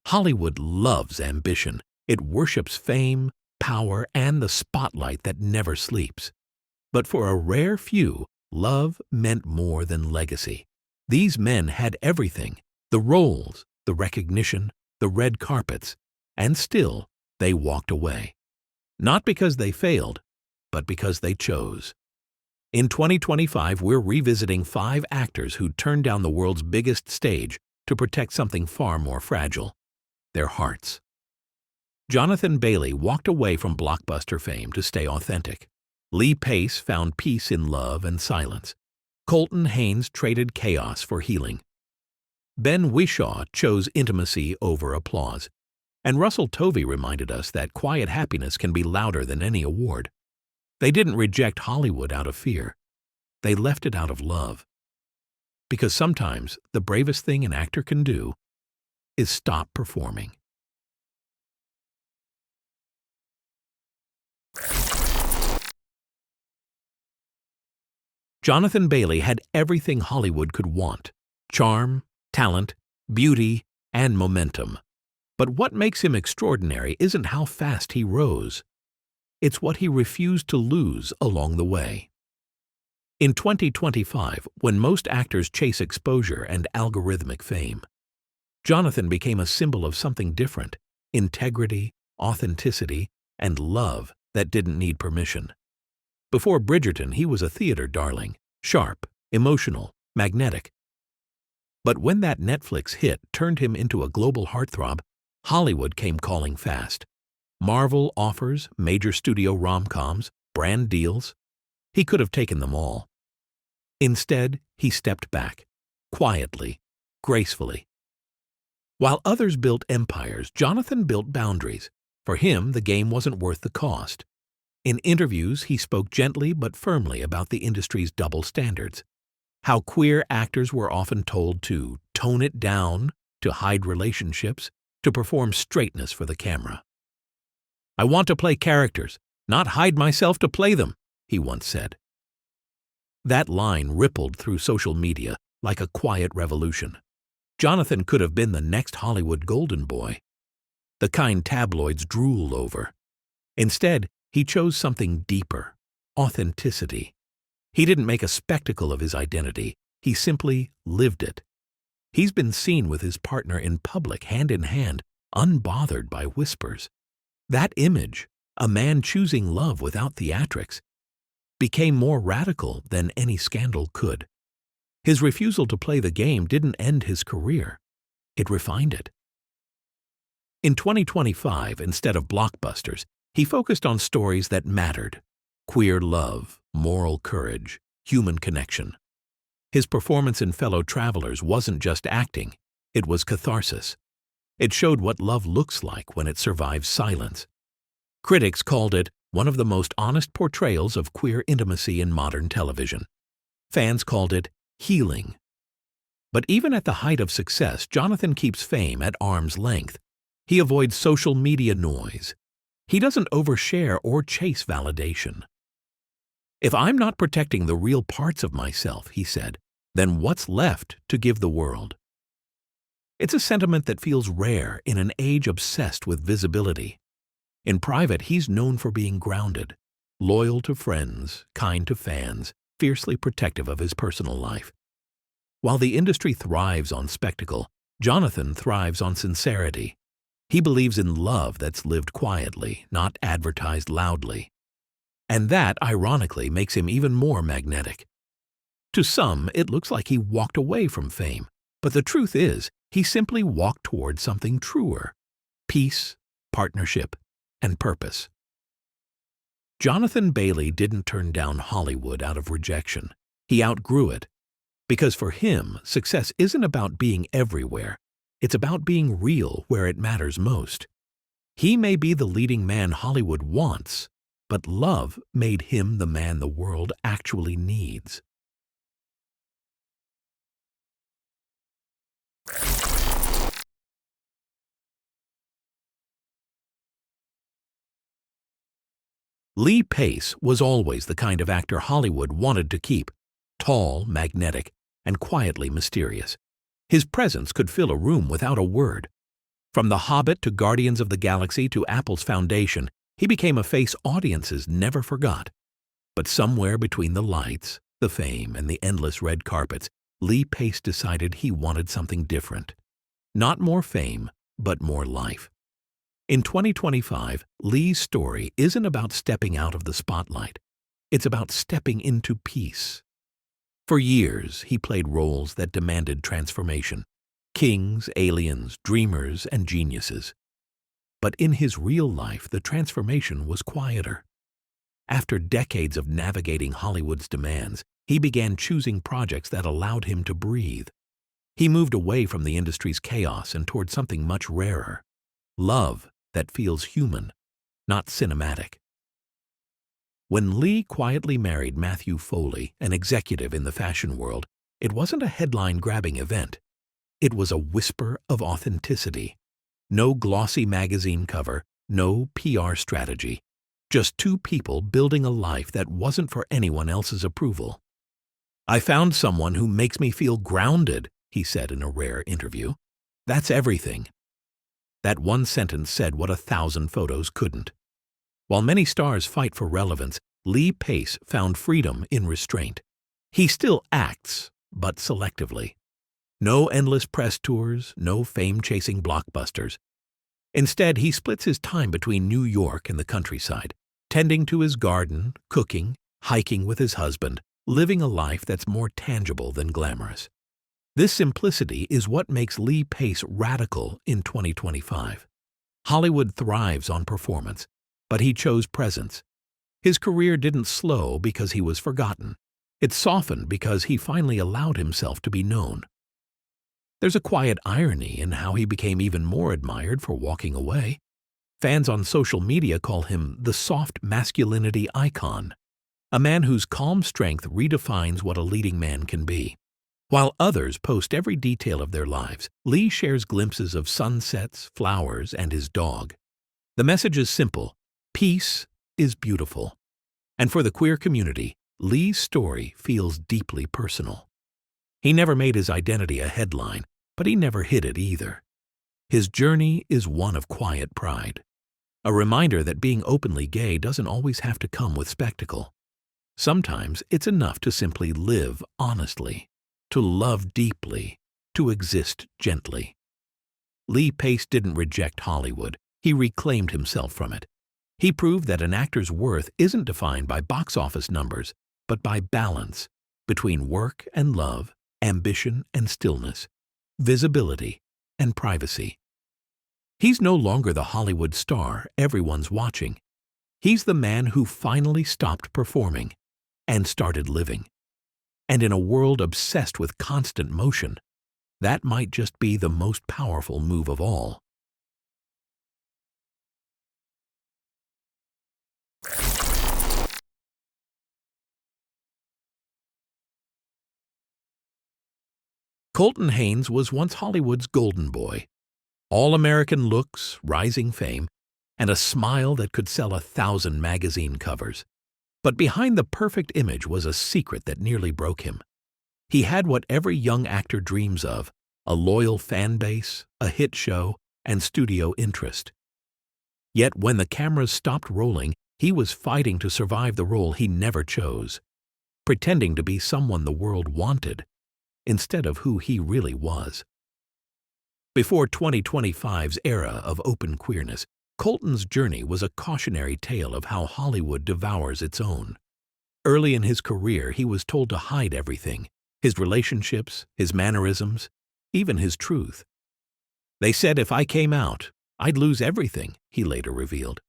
Hollywood loves ambition. It worships fame, power, and the spotlight that never sleeps. But for a rare few, love meant more than legacy. These men had everything: the roles, the recognition, the red carpets, and still they walked away. Not because they failed, but because they chose. In 2025, we're revisiting 5 actors who turned down the world's biggest stage to protect something far more fragile: their hearts. Jonathan Bailey walked away from blockbuster fame to stay authentic. Lee Pace found peace in love and silence. Colton Haynes traded chaos for healing. Ben Whishaw chose intimacy over applause. And Russell Tovey reminded us that quiet happiness can be louder than any award. They didn't reject Hollywood out of fear. They left it out of love. Because sometimes the bravest thing an actor can do is stop performing. Jonathan Bailey had everything Hollywood could want: charm, talent, beauty, and momentum. But what makes him extraordinary isn't how fast he rose. It's what he refused to lose along the way. In 2025, when most actors chase exposure and algorithmic fame, Jonathan became a symbol of something different: integrity, authenticity, and love that didn't need permission. Before Bridgerton, he was a theater darling, sharp, emotional, magnetic. But when that Netflix hit turned him into a global heartthrob, Hollywood came calling fast. Marvel offers, major studio rom-coms, brand deals. He could have taken them all. Instead, he stepped back, quietly, gracefully. While others built empires, Jonathan built boundaries. For him, the game wasn't worth the cost. In interviews, he spoke gently but firmly about the industry's double standards. How queer actors were often told to tone it down, to hide relationships, to perform straightness for the camera. "I want to play characters, not hide myself to play them," he once said. That line rippled through social media like a quiet revolution. Jonathan could have been the next Hollywood golden boy, the kind tabloids drool over. Instead, he chose something deeper: authenticity. He didn't make a spectacle of his identity. He simply lived it. He's been seen with his partner in public, hand in hand, unbothered by whispers. That image, a man choosing love without theatrics, became more radical than any scandal could. His refusal to play the game didn't end his career. It refined it. In 2025, instead of blockbusters, he focused on stories that mattered: queer love, moral courage, human connection. His performance in Fellow Travelers wasn't just acting, it was catharsis. It showed what love looks like when it survives silence. Critics called it one of the most honest portrayals of queer intimacy in modern television. Fans called it healing. But even at the height of success, Jonathan keeps fame at arm's length. He avoids social media noise. He doesn't overshare or chase validation. "If I'm not protecting the real parts of myself," he said, "then what's left to give the world?" It's a sentiment that feels rare in an age obsessed with visibility. In private, he's known for being grounded, loyal to friends, kind to fans, fiercely protective of his personal life. While the industry thrives on spectacle, Jonathan thrives on sincerity. He believes in love that's lived quietly, not advertised loudly. And that, ironically, makes him even more magnetic. To some, it looks like he walked away from fame, but the truth is, he simply walked toward something truer: peace, partnership, and purpose. Jonathan Bailey didn't turn down Hollywood out of rejection. He outgrew it. Because for him, success isn't about being everywhere. It's about being real where it matters most. He may be the leading man Hollywood wants, but love made him the man the world actually needs. Lee Pace was always the kind of actor Hollywood wanted to keep: tall, magnetic, and quietly mysterious. His presence could fill a room without a word. From The Hobbit to Guardians of the Galaxy to Apple's Foundation, he became a face audiences never forgot. But somewhere between the lights, the fame, and the endless red carpets, Lee Pace decided he wanted something different. Not more fame, but more life. In 2025, Lee's story isn't about stepping out of the spotlight. It's about stepping into peace. For years, he played roles that demanded transformation. Kings, aliens, dreamers, and geniuses. But in his real life, the transformation was quieter. After decades of navigating Hollywood's demands, he began choosing projects that allowed him to breathe. He moved away from the industry's chaos and toward something much rarer. Love that feels human, not cinematic. When Lee quietly married Matthew Foley, an executive in the fashion world, it wasn't a headline-grabbing event. It was a whisper of authenticity. No glossy magazine cover, no PR strategy. Just two people building a life that wasn't for anyone else's approval. "I found someone who makes me feel grounded," he said in a rare interview. "That's everything." That one sentence said what 1,000 photos couldn't. While many stars fight for relevance, Lee Pace found freedom in restraint. He still acts, but selectively. No endless press tours, no fame-chasing blockbusters. Instead, he splits his time between New York and the countryside, tending to his garden, cooking, hiking with his husband, living a life that's more tangible than glamorous. This simplicity is what makes Lee Pace radical in 2025. Hollywood thrives on performance, but he chose presence. His career didn't slow because he was forgotten. It softened because he finally allowed himself to be known. There's a quiet irony in how he became even more admired for walking away. Fans on social media call him the soft masculinity icon, a man whose calm strength redefines what a leading man can be. While others post every detail of their lives, Lee shares glimpses of sunsets, flowers, and his dog. The message is simple: peace is beautiful. And for the queer community, Lee's story feels deeply personal. He never made his identity a headline, but he never hid it either. His journey is one of quiet pride, a reminder that being openly gay doesn't always have to come with spectacle. Sometimes it's enough to simply live honestly, to love deeply, to exist gently. Lee Pace didn't reject Hollywood. He reclaimed himself from it. He proved that an actor's worth isn't defined by box office numbers, but by balance between work and love, ambition and stillness, visibility and privacy. He's no longer the Hollywood star everyone's watching. He's the man who finally stopped performing and started living. And in a world obsessed with constant motion, that might just be the most powerful move of all. Colton Haynes was once Hollywood's golden boy. All-American looks, rising fame, and a smile that could sell 1,000 magazine covers. But behind the perfect image was a secret that nearly broke him. He had what every young actor dreams of: a loyal fan base, a hit show, and studio interest. Yet when the cameras stopped rolling, he was fighting to survive the role he never chose, pretending to be someone the world wanted, instead of who he really was. Before 2025's era of open queerness, Colton's journey was a cautionary tale of how Hollywood devours its own. Early in his career, he was told to hide everything: his relationships, his mannerisms, even his truth. "They said if I came out, I'd lose everything," he later revealed.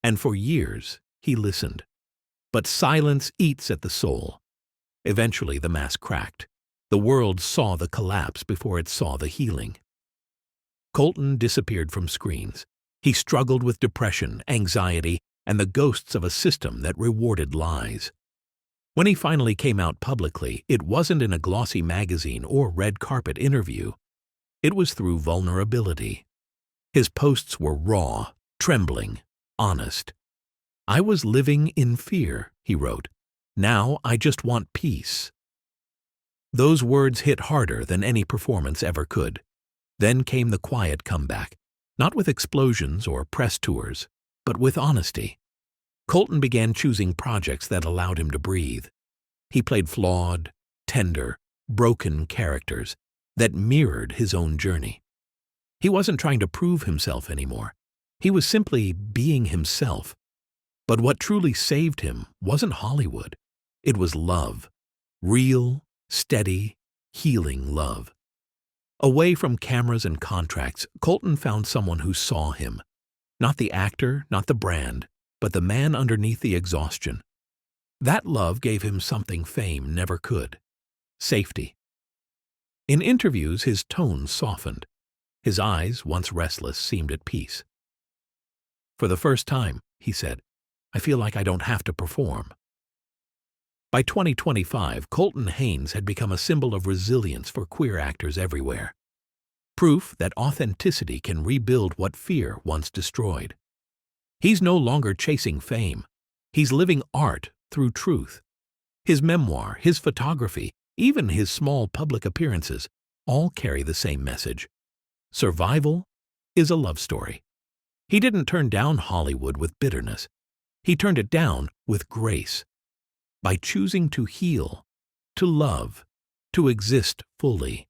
And for years, he listened. But silence eats at the soul. Eventually, the mask cracked. The world saw the collapse before it saw the healing. Colton disappeared from screens. He struggled with depression, anxiety, and the ghosts of a system that rewarded lies. When he finally came out publicly, it wasn't in a glossy magazine or red carpet interview. It was through vulnerability. His posts were raw, trembling, honest. "I was living in fear," he wrote. "Now I just want peace." Those words hit harder than any performance ever could. Then came the quiet comeback. Not with explosions or press tours, but with honesty. Colton began choosing projects that allowed him to breathe. He played flawed, tender, broken characters that mirrored his own journey. He wasn't trying to prove himself anymore. He was simply being himself. But what truly saved him wasn't Hollywood. It was love. Real, steady, healing love. Away from cameras and contracts, Colton found someone who saw him. Not the actor, not the brand, but the man underneath the exhaustion. That love gave him something fame never could: safety. In interviews, his tone softened. His eyes, once restless, seemed at peace. "For the first time," he said, "I feel like I don't have to perform." By 2025, Colton Haynes had become a symbol of resilience for queer actors everywhere. Proof that authenticity can rebuild what fear once destroyed. He's no longer chasing fame. He's living art through truth. His memoir, his photography, even his small public appearances, all carry the same message. Survival is a love story. He didn't turn down Hollywood with bitterness. He turned it down with grace. By choosing to heal, to love, to exist fully.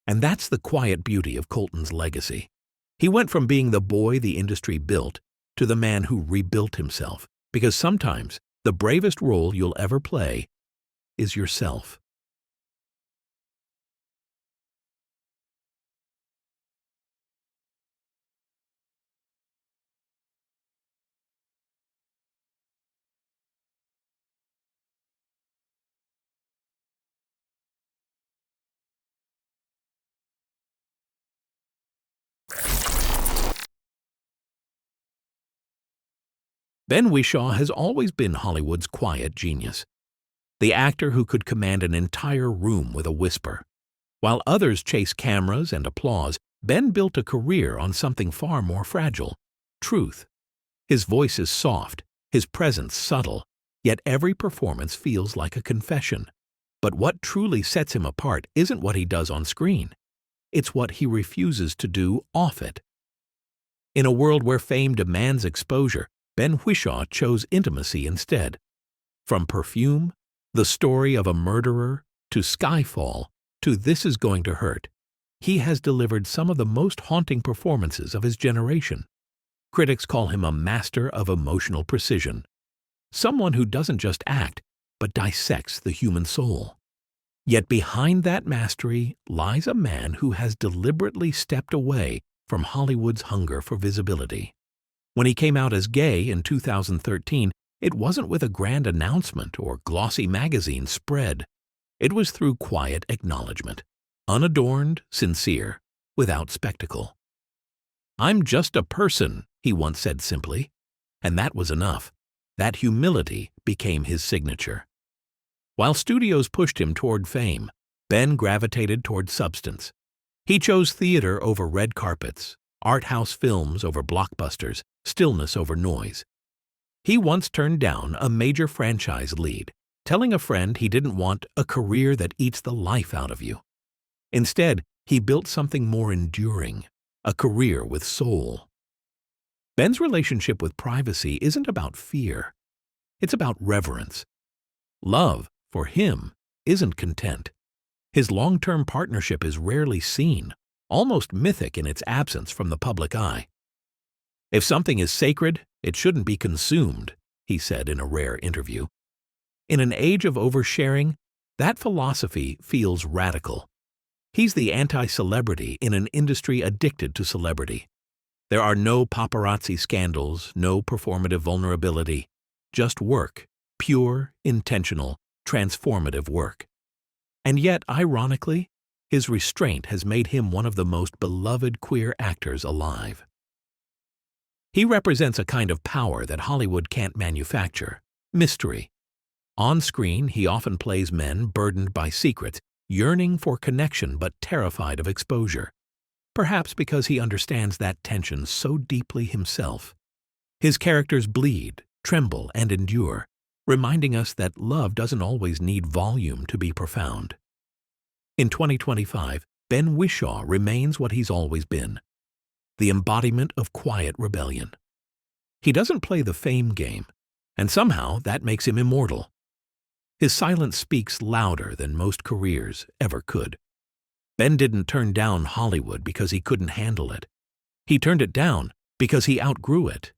And that's the quiet beauty of Colton's legacy. He went from being the boy the industry built to the man who rebuilt himself, because sometimes the bravest role you'll ever play is yourself. Ben Whishaw has always been Hollywood's quiet genius. The actor who could command an entire room with a whisper. While others chase cameras and applause, Ben built a career on something far more fragile: truth. His voice is soft, his presence subtle, yet every performance feels like a confession. But what truly sets him apart isn't what he does on screen. It's what he refuses to do off it. In a world where fame demands exposure, Ben Whishaw chose intimacy instead. From Perfume, the story of a murderer, to Skyfall, to This Is Going to Hurt, he has delivered some of the most haunting performances of his generation. Critics call him a master of emotional precision. Someone who doesn't just act, but dissects the human soul. Yet behind that mastery lies a man who has deliberately stepped away from Hollywood's hunger for visibility. When he came out as gay in 2013, it wasn't with a grand announcement or glossy magazine spread. It was through quiet acknowledgement, unadorned, sincere, without spectacle. "I'm just a person," he once said simply, and that was enough. That humility became his signature. While studios pushed him toward fame, Ben gravitated toward substance. He chose theater over red carpets, art house films over blockbusters, stillness over noise. He once turned down a major franchise lead, telling a friend he didn't want a career that eats the life out of you. Instead, he built something more enduring, a career with soul. Ben's relationship with privacy isn't about fear. It's about reverence. Love, for him, isn't content. His long-term partnership is rarely seen, almost mythic in its absence from the public eye. "If something is sacred, it shouldn't be consumed," he said in a rare interview. In an age of oversharing, that philosophy feels radical. He's the anti-celebrity in an industry addicted to celebrity. There are no paparazzi scandals, no performative vulnerability, just work, pure, intentional, transformative work. And yet, ironically, his restraint has made him one of the most beloved queer actors alive. He represents a kind of power that Hollywood can't manufacture: mystery. On screen, he often plays men burdened by secrets, yearning for connection but terrified of exposure. Perhaps because he understands that tension so deeply himself. His characters bleed, tremble, and endure, reminding us that love doesn't always need volume to be profound. In 2025, Ben Whishaw remains what he's always been: the embodiment of quiet rebellion. He doesn't play the fame game, and somehow that makes him immortal. His silence speaks louder than most careers ever could. Ben didn't turn down Hollywood because he couldn't handle it. He turned it down because he outgrew it.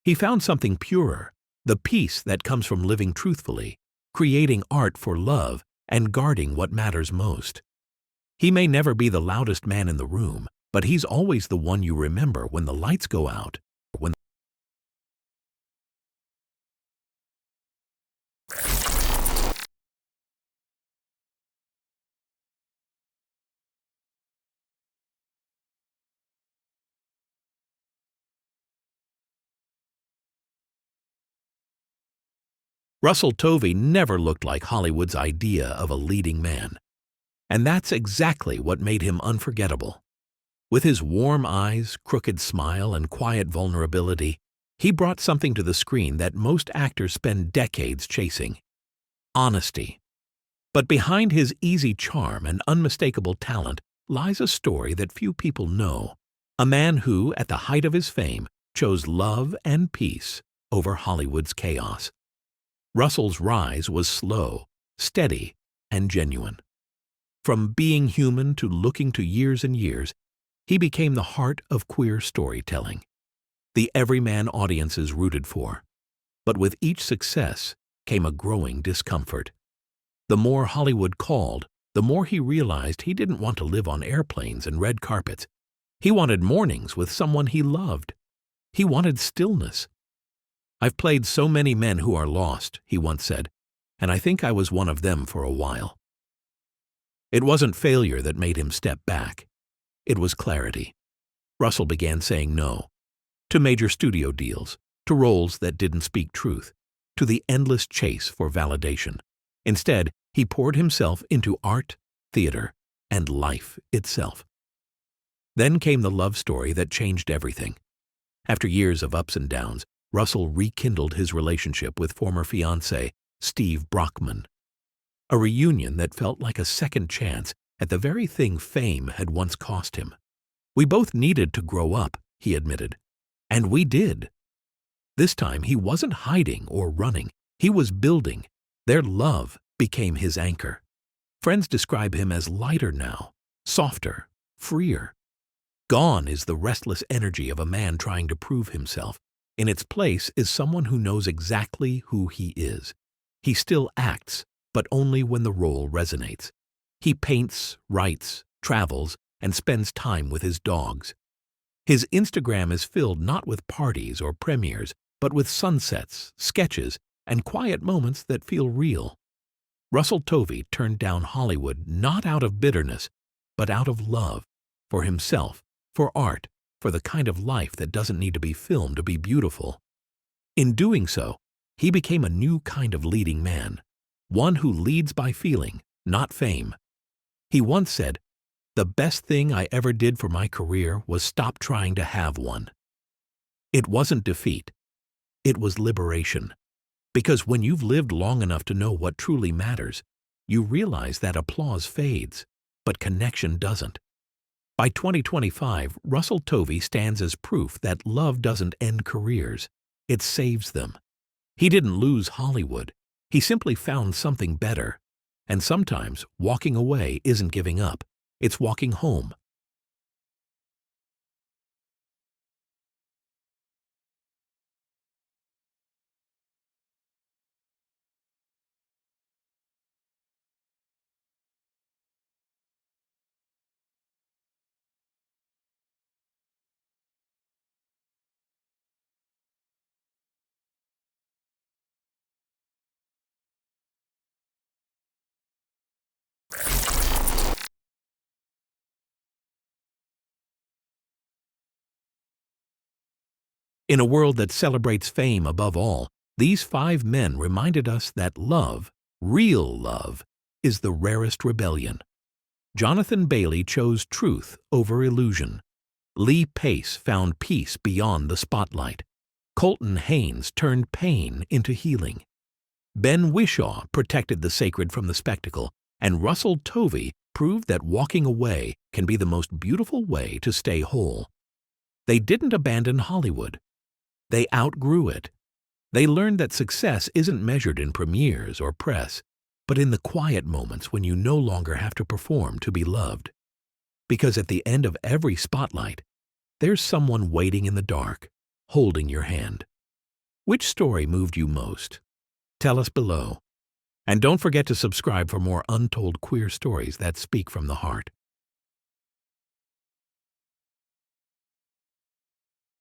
He found something purer, the peace that comes from living truthfully, creating art for love, and guarding what matters most. He may never be the loudest man in the room, but he's always the one you remember when the lights go out. Russell Tovey never looked like Hollywood's idea of a leading man. And that's exactly what made him unforgettable. With his warm eyes, crooked smile, and quiet vulnerability, he brought something to the screen that most actors spend decades chasing: honesty. But behind his easy charm and unmistakable talent lies a story that few people know. A man who, at the height of his fame, chose love and peace over Hollywood's chaos. Russell's rise was slow, steady, and genuine. From being human to looking to years and years, he became the heart of queer storytelling, the everyman audiences rooted for. But with each success came a growing discomfort. The more Hollywood called, the more he realized he didn't want to live on airplanes and red carpets. He wanted mornings with someone he loved. He wanted stillness. "I've played so many men who are lost," he once said, "and I think I was one of them for a while." It wasn't failure that made him step back. It was clarity. Russell began saying no to major studio deals, to roles that didn't speak truth, to the endless chase for validation. Instead, he poured himself into art, theater, and life itself. Then came the love story that changed everything. After years of ups and downs, Russell rekindled his relationship with former fiancé Steve Brockman. A reunion that felt like a second chance at the very thing fame had once cost him. "We both needed to grow up," he admitted. And we did. This time he wasn't hiding or running. He was building. Their love became his anchor. Friends describe him as lighter now, softer, freer. Gone is the restless energy of a man trying to prove himself. In its place is someone who knows exactly who he is. He still acts, but only when the role resonates. He paints, writes, travels, and spends time with his dogs. His Instagram is filled not with parties or premieres, but with sunsets, sketches, and quiet moments that feel real. Russell Tovey turned down Hollywood not out of bitterness, but out of love, for himself, for art, for the kind of life that doesn't need to be filmed to be beautiful. In doing so, he became a new kind of leading man, one who leads by feeling, not fame. He once said, "The best thing I ever did for my career was stop trying to have one." It wasn't defeat. It was liberation. Because when you've lived long enough to know what truly matters, you realize that applause fades, but connection doesn't. By 2025, Russell Tovey stands as proof that love doesn't end careers, it saves them. He didn't lose Hollywood, he simply found something better. And sometimes walking away isn't giving up, it's walking home. In a world that celebrates fame above all, these 5 men reminded us that love, real love, is the rarest rebellion. Jonathan Bailey chose truth over illusion. Lee Pace found peace beyond the spotlight. Colton Haynes turned pain into healing. Ben Whishaw protected the sacred from the spectacle, and Russell Tovey proved that walking away can be the most beautiful way to stay whole. They didn't abandon Hollywood. They outgrew it. They learned that success isn't measured in premieres or press, but in the quiet moments when you no longer have to perform to be loved. Because at the end of every spotlight, there's someone waiting in the dark, holding your hand. Which story moved you most? Tell us below. And don't forget to subscribe for more untold queer stories that speak from the heart.